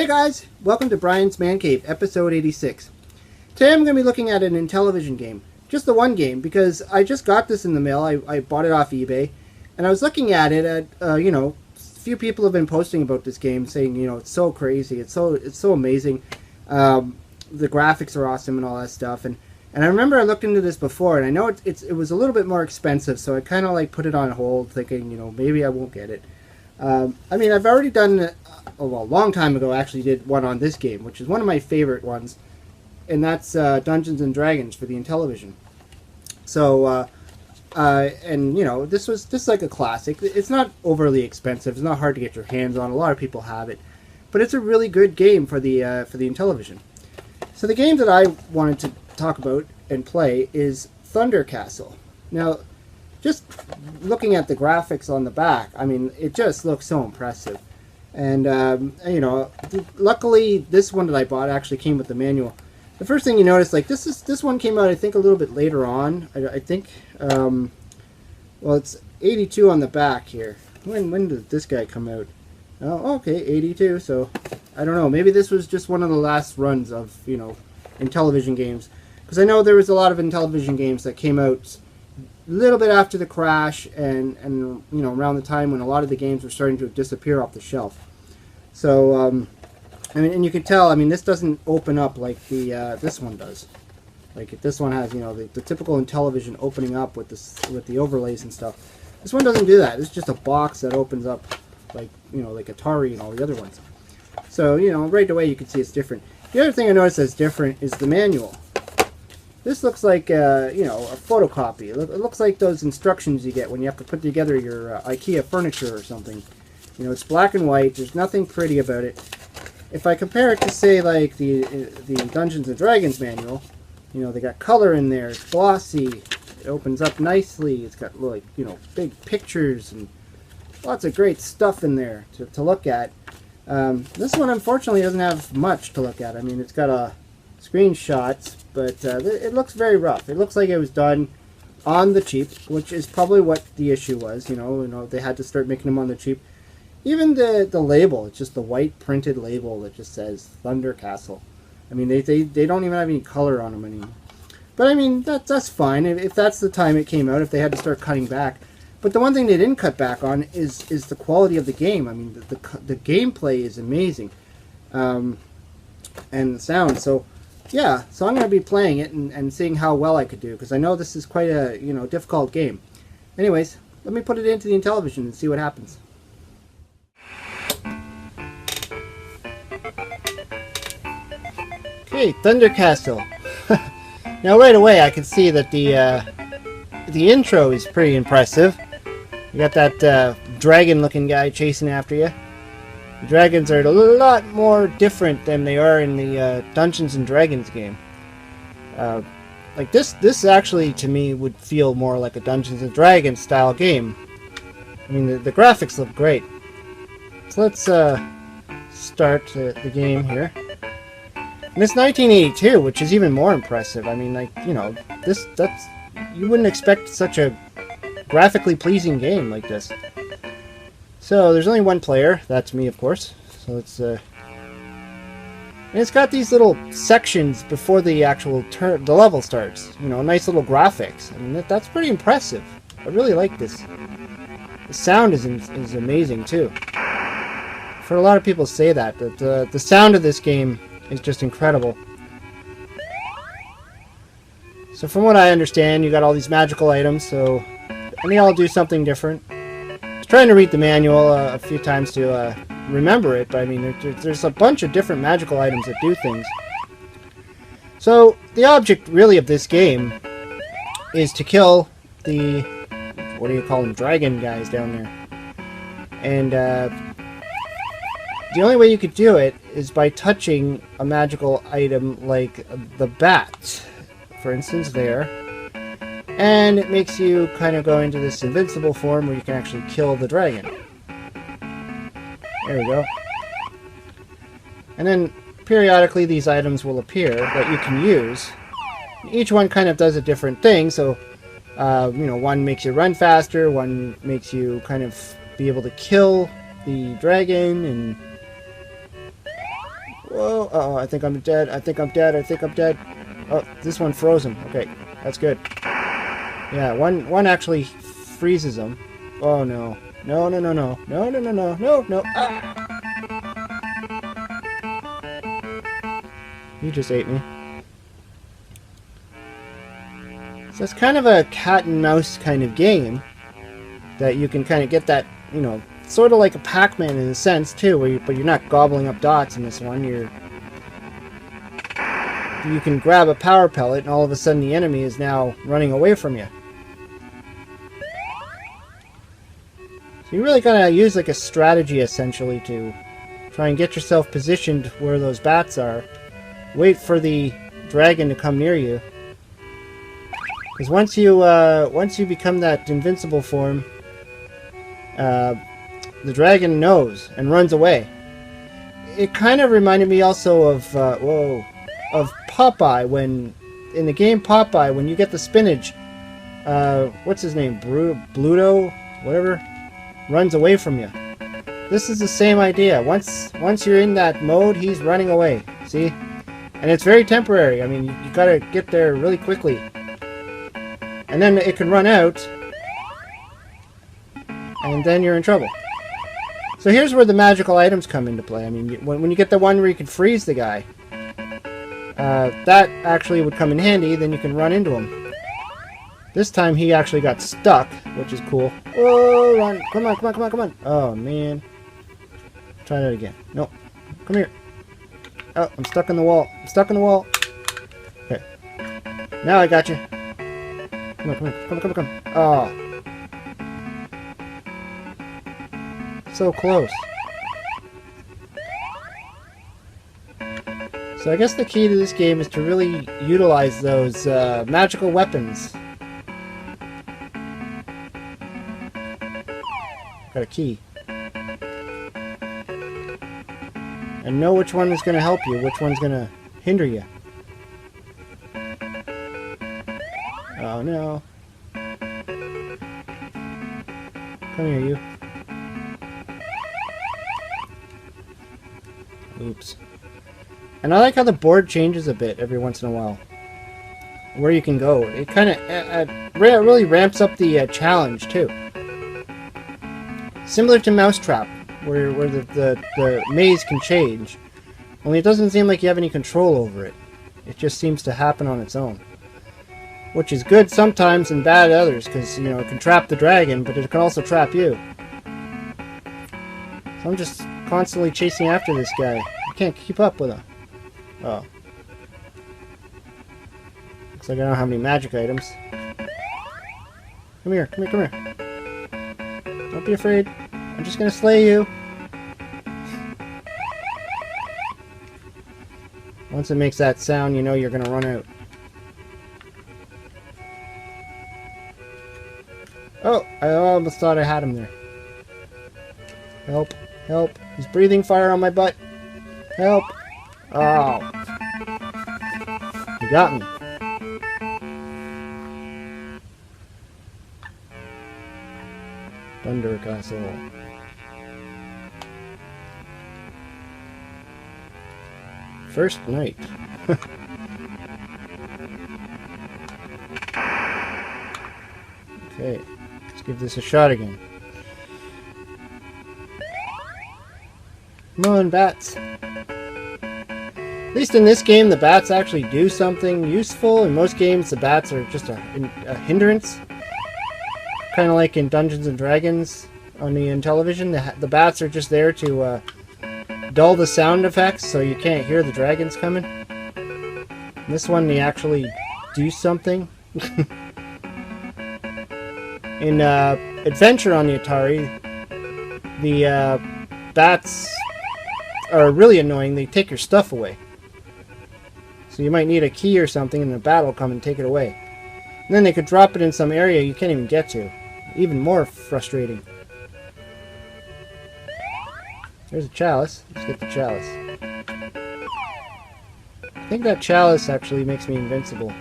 Hey guys, welcome to Brian's Man Cave, episode 86. Today I'm going to be looking at an Intellivision game. Just the one game, because I just got this in the mail. I bought it off eBay, and I was looking at it. A few people have been posting about this game, saying, it's so crazy, it's so amazing. The graphics are awesome and all that stuff. And I remember I looked into this before, and I know it was a little bit more expensive, so I kind of put it on hold, thinking, maybe I won't get it. I've already done, a long time ago, I actually did one on this game, which is one of my favorite ones, and that's Dungeons and Dragons for the Intellivision. So, this was just like a classic. It's not overly expensive. It's not hard to get your hands on. A lot of people have it, but it's a really good game for the Intellivision. So the game that I wanted to talk about and play is Thunder Castle. Now, just looking at the graphics on the back, it just looks so impressive. And, luckily this one that I bought actually came with the manual. The first thing you notice, this one came out, I think, a little bit later on. I think, it's 82 on the back here. When did this guy come out? Oh, okay, 82, so, I don't know. Maybe this was just one of the last runs of, Intellivision games. Because I know there was a lot of Intellivision games that came out a little bit after the crash and around the time when a lot of the games were starting to disappear off the shelf. So and you can tell, this doesn't open up like this one does. Like this one has the typical Intellivision opening up with the overlays and stuff. This one doesn't do that. It's just a box that opens up like Atari and all the other ones. So right away you can see it's different. The other thing I noticed that's different is the manual. This looks like, a photocopy. It looks like those instructions you get when you have to put together your IKEA furniture or something. It's black and white. There's nothing pretty about it. If I compare it to, say, like the Dungeons and Dragons manual, they got color in there. It's glossy. It opens up nicely. It's got, big pictures and lots of great stuff in there to look at. This one, unfortunately, doesn't have much to look at. It's got screenshots, but it looks very rough. It looks like it was done on the cheap, which is probably what the issue was. They had to start making them on the cheap. Even the label, it's just the white printed label that just says Thunder Castle. They don't even have any color on them anymore. But that's fine if that's the time it came out. If they had to start cutting back, but the one thing they didn't cut back on is the quality of the game. The gameplay is amazing, and the sound. So. Yeah, so I'm going to be playing it and seeing how well I could do, because I know this is quite a, difficult game. Anyways, let me put it into the Intellivision and see what happens. Okay, Thunder Castle. Now right away I can see that the intro is pretty impressive. You got that dragon-looking guy chasing after you. The dragons are a lot more different than they are in the Dungeons and Dragons game. This actually, to me, would feel more like a Dungeons and Dragons style game. The graphics look great. So let's start the game here. And it's 1982, which is even more impressive. That's you wouldn't expect such a graphically pleasing game like this. So there's only one player. That's me, of course. So let's and it's got these little sections before the actual the level starts. Nice little graphics. That's pretty impressive. I really like this. The sound is amazing too. For a lot of people say that the sound of this game is just incredible. So from what I understand, you got all these magical items. And they all do something different. Trying to read the manual a few times to remember it, but there's a bunch of different magical items that do things. So the object really of this game is to kill the, what do you call them, dragon guys down there. And the only way you could do it is by touching a magical item like the bat, for instance there. And it makes you kind of go into this invincible form where you can actually kill the dragon. There we go. And then periodically these items will appear that you can use. Each one kind of does a different thing. So, one makes you run faster, one makes you kind of be able to kill the dragon, and Whoa. Uh-oh, I think I'm dead. I think I'm dead. I think I'm dead. Oh, this one froze him. Okay, that's good. Yeah, one actually freezes him. Oh, no. No, no, no, no. No, no, no, no. No, no. Ah! He just ate me. So it's kind of a cat and mouse kind of game that you can kind of get that, you know, sort of like a Pac-Man in a sense too, but you're not gobbling up dots in this one. You can grab a power pellet and all of a sudden the enemy is now running away from you. So you really gotta use like a strategy essentially to try and get yourself positioned where those bats are. Wait for the dragon to come near you. Because once you become that invincible form, the dragon knows and runs away. It kind of reminded me also of Popeye, when in the game Popeye, when you get the spinach, what's his name, Bluto, whatever, runs away from you. This is the same idea. Once you're in that mode, he's running away. See, and it's very temporary. I mean, you gotta get there really quickly. And then it can run out, and then you're in trouble. So here's where the magical items come into play. I mean, when you get the one where you can freeze the guy, that actually would come in handy. Then you can run into him. This time he actually got stuck, which is cool. Oh, run! Come on, come on, come on, come on! Oh, man. Try that again. Nope. Come here. Oh, I'm stuck in the wall. I'm stuck in the wall. Okay. Now I got you. Come on, come on, come on, come on, come on. Oh. So close. So I guess the key to this game is to really utilize those magical weapons. Got a key. And know which one is going to help you, which one's going to hinder you. Oh no. Come here, you. Oops. And I like how the board changes a bit every once in a while. Where you can go. It kind of really ramps up the challenge, too. Similar to Mousetrap, where the maze can change. Only it doesn't seem like you have any control over it. It just seems to happen on its own. Which is good sometimes and bad others, because, you know, it can trap the dragon, but it can also trap you. So I'm just constantly chasing after this guy. I can't keep up with him. Oh. Looks like I don't have any magic items. Come here, come here, come here. Don't be afraid. I'm just gonna slay you. Once it makes that sound, you know you're gonna run out. Oh, I almost thought I had him there. Help, help. He's breathing fire on my butt. Help. Oh. He got me. Thunder Castle. First night. Okay, let's give this a shot again. Come on, bats. At least in this game, the bats actually do something useful. In most games, the bats are just a hindrance. Kind of like in Dungeons and Dragons on the Intellivision. The bats are just there to dull the sound effects so you can't hear the dragons coming. In this one, they actually do something. In Adventure on the Atari, the bats are really annoying. They take your stuff away. So you might need a key or something and the bat will come and take it away. And then they could drop it in some area you can't even get to. Even more frustrating. There's a chalice. Let's get the chalice. I think that chalice actually makes me invincible.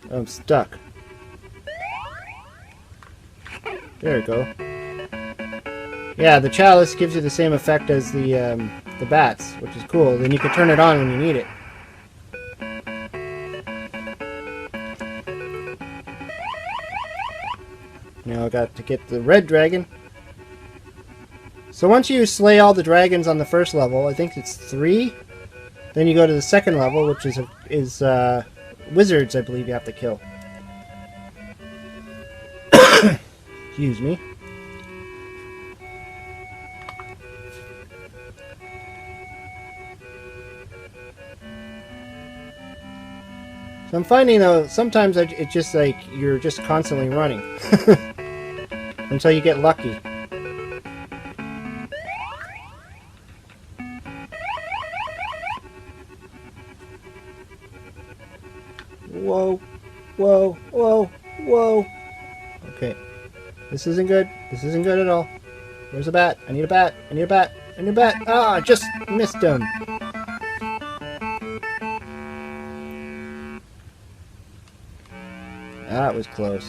I'm stuck. There we go. Yeah, the chalice gives you the same effect as the bats, which is cool. Then you can turn it on when you need it. Now I got to get the red dragon. So once you slay all the dragons on the first level, I think it's 3. Then you go to the second level, which is wizards, I believe you have to kill. Excuse me. So I'm finding though, sometimes it's just like you're just constantly running until you get lucky. Whoa, whoa, whoa, whoa. Okay. This isn't good. This isn't good at all. Where's the bat? I need a bat. I need a bat. I need a bat. Ah, I just missed him. That was close.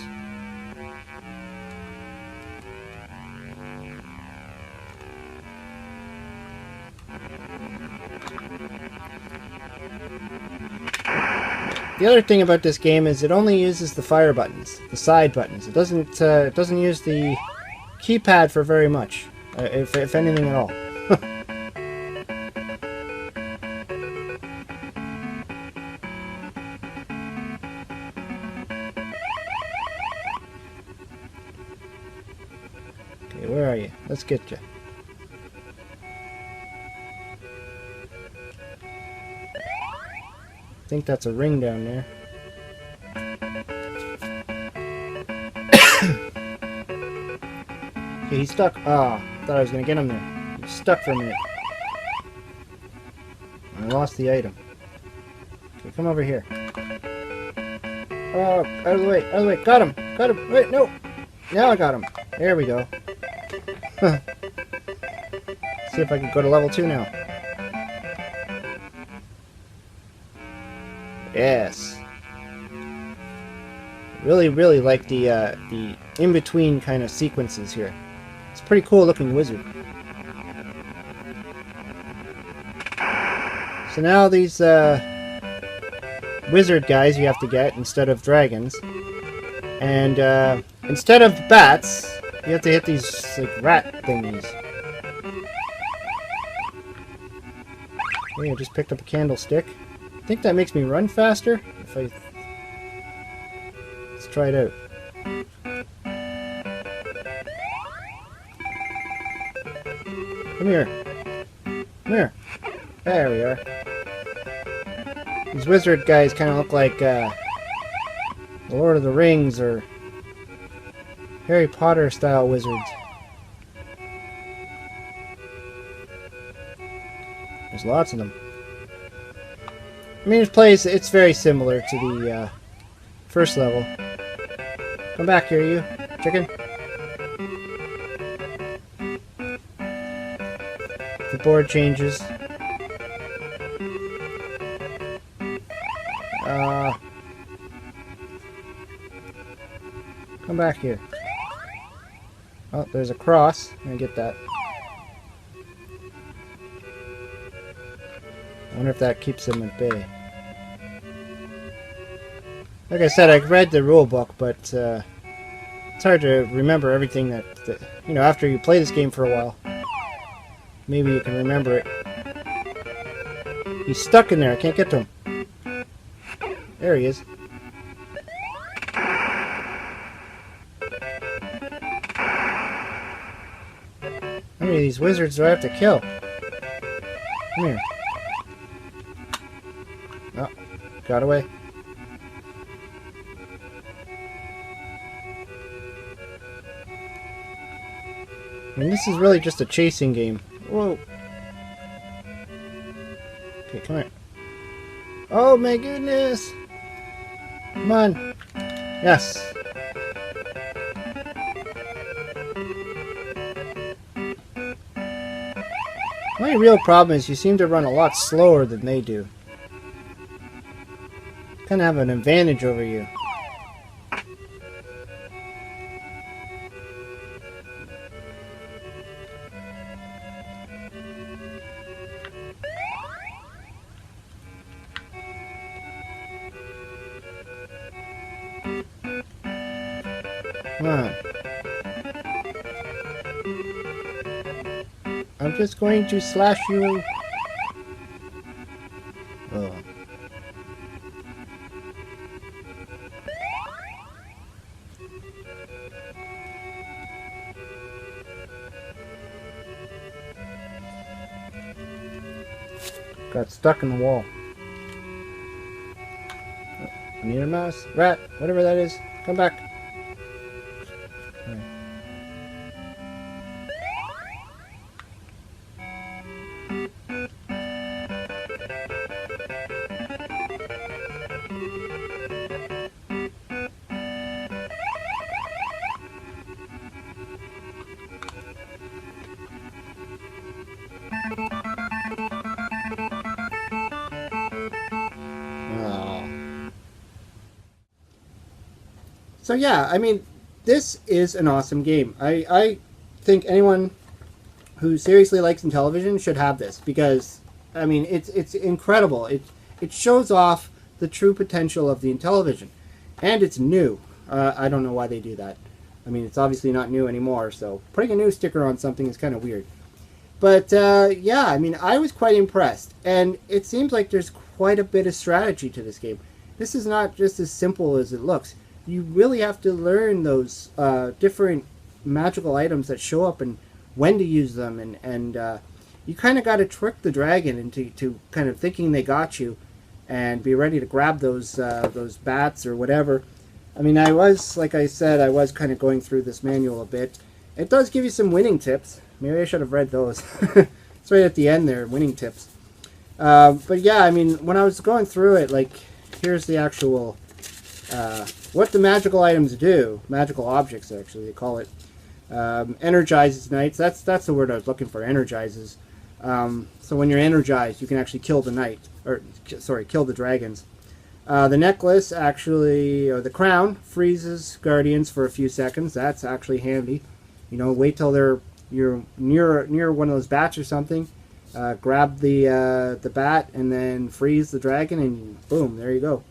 The other thing about this game is it only uses the fire buttons, the side buttons. It doesn't use the keypad for very much, if anything at all. Okay, where are you? Let's get you. I think that's a ring down there. Okay, he's stuck. Ah, oh, thought I was gonna get him there. He's stuck for a minute. I lost the item. Okay, come over here. Oh, out of the way, out of the way. Got him! Got him! Wait, no! Now I got him. There we go. See if I can go to level 2 now. Yes. Really, really like the in-between kind of sequences here. It's a pretty cool looking wizard. So now these wizard guys you have to get instead of dragons. And instead of bats, you have to hit these like rat thingies. Okay, I just picked up a candlestick. I think that makes me run faster. If I... Let's try it out. Come here. Come here. There we are. These wizard guys kind of look like Lord of the Rings or Harry Potter style wizards. There's lots of them. I mean, it's very similar to the first level. Come back here, you chicken. The board changes. Come back here. Oh, there's a cross. I get that. I wonder if that keeps them at bay. Like I said, I read the rule book, but it's hard to remember everything that, you know, after you play this game for a while. Maybe you can remember it. He's stuck in there. I can't get to him. There he is. How many of these wizards do I have to kill? Come here. Oh, got away. I mean, this is really just a chasing game. Whoa. Okay, come here. Oh my goodness! Come on. Yes. My real problem is you seem to run a lot slower than they do. Kind of have an advantage over you. on. I'm just going to slash you. Oh. Got stuck in the wall. I need a mouse. Rat, whatever that is. Come back. Right. So yeah, I mean, this is an awesome game. I think anyone who seriously likes Intellivision should have this because, I mean, it's incredible. It shows off the true potential of the Intellivision, and it's new. I don't know why they do that. I mean, it's obviously not new anymore, so putting a new sticker on something is kind of weird. But yeah, I mean, I was quite impressed, and it seems like there's quite a bit of strategy to this game. This is not just as simple as it looks. You really have to learn those different magical items that show up and when to use them, and you kind of got to trick the dragon into kind of thinking they got you, and be ready to grab those bats or whatever. I mean, like I said, I was kind of going through this manual a bit. It does give you some winning tips. Maybe I should have read those. It's right at the end there, winning tips. But yeah, I mean, when I was going through it, like, here's the actual what the magical items do. Magical objects, actually, they call it. Energizes knights. That's the word I was looking for. Energizes. So when you're energized, you can actually kill the knight, or sorry, kill the dragons. The necklace actually, or the crown, freezes guardians for a few seconds. That's actually handy. You know, wait till you're near one of those bats or something. Grab the bat and then freeze the dragon, and boom, there you go.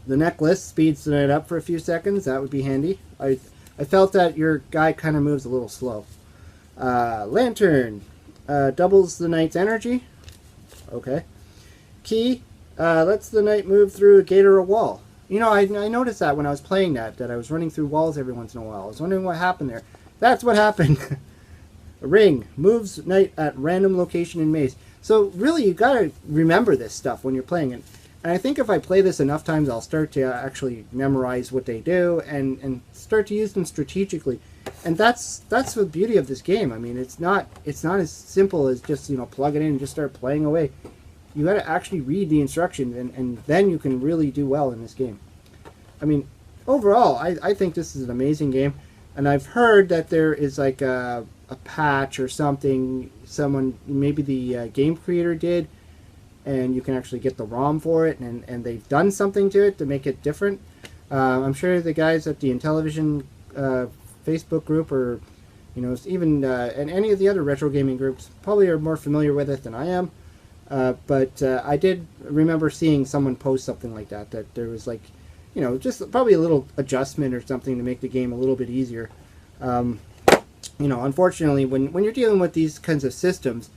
The necklace speeds the knight up for a few seconds. That would be handy. I felt that your guy kind of moves a little slow. Lantern doubles the knight's energy. Okay. Key lets the knight move through a gate or a wall. You know, I noticed that when I was playing that I was running through walls every once in a while. I was wondering what happened there. That's what happened. A ring moves knight at random location in maze. So really, you gotta remember this stuff when you're playing it. And I think if I play this enough times, I'll start to actually memorize what they do and start to use them strategically. And that's the beauty of this game. I mean, it's not as simple as just, you know, plug it in and just start playing away. You got to actually read the instructions, and then you can really do well in this game. I mean, overall, I think this is an amazing game. And I've heard that there is like a patch or something, someone, maybe the game creator did, and you can actually get the ROM for it, and they've done something to it to make it different. I'm sure the guys at the Intellivision Facebook group, or, you know, even and any of the other retro gaming groups probably are more familiar with it than I am. But I did remember seeing someone post something like that there was, like, you know, just probably a little adjustment or something to make the game a little bit easier. You know, unfortunately, when you're dealing with these kinds of systems,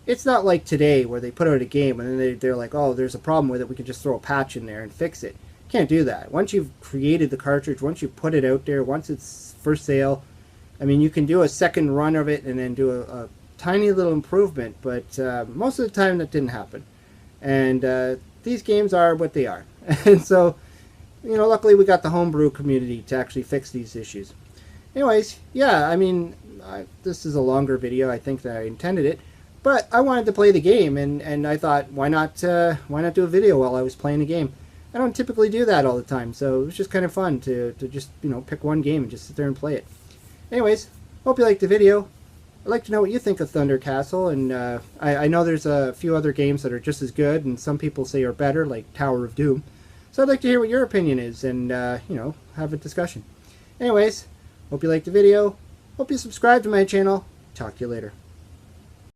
it's not like today where they put out a game and then they're like, oh, there's a problem with it, we can just throw a patch in there and fix it. Can't do that. Once you've created the cartridge, once you put it out there, once it's for sale, I mean, you can do a second run of it and then do a tiny little improvement, but most of the time that didn't happen. And these games are what they are. And so, you know, luckily we got the homebrew community to actually fix these issues. Anyways, yeah, I mean, this is a longer video, I think, than I intended it. But I wanted to play the game, and I thought, why not do a video while I was playing the game? I don't typically do that all the time, so it was just kind of fun to just, you know, pick one game and just sit there and play it. Anyways, hope you liked the video. I'd like to know what you think of Thunder Castle, and I know there's a few other games that are just as good, and some people say are better, like Tower of Doom. So I'd like to hear what your opinion is, and, you know, have a discussion. Anyways, hope you liked the video. Hope you subscribe to my channel. Talk to you later.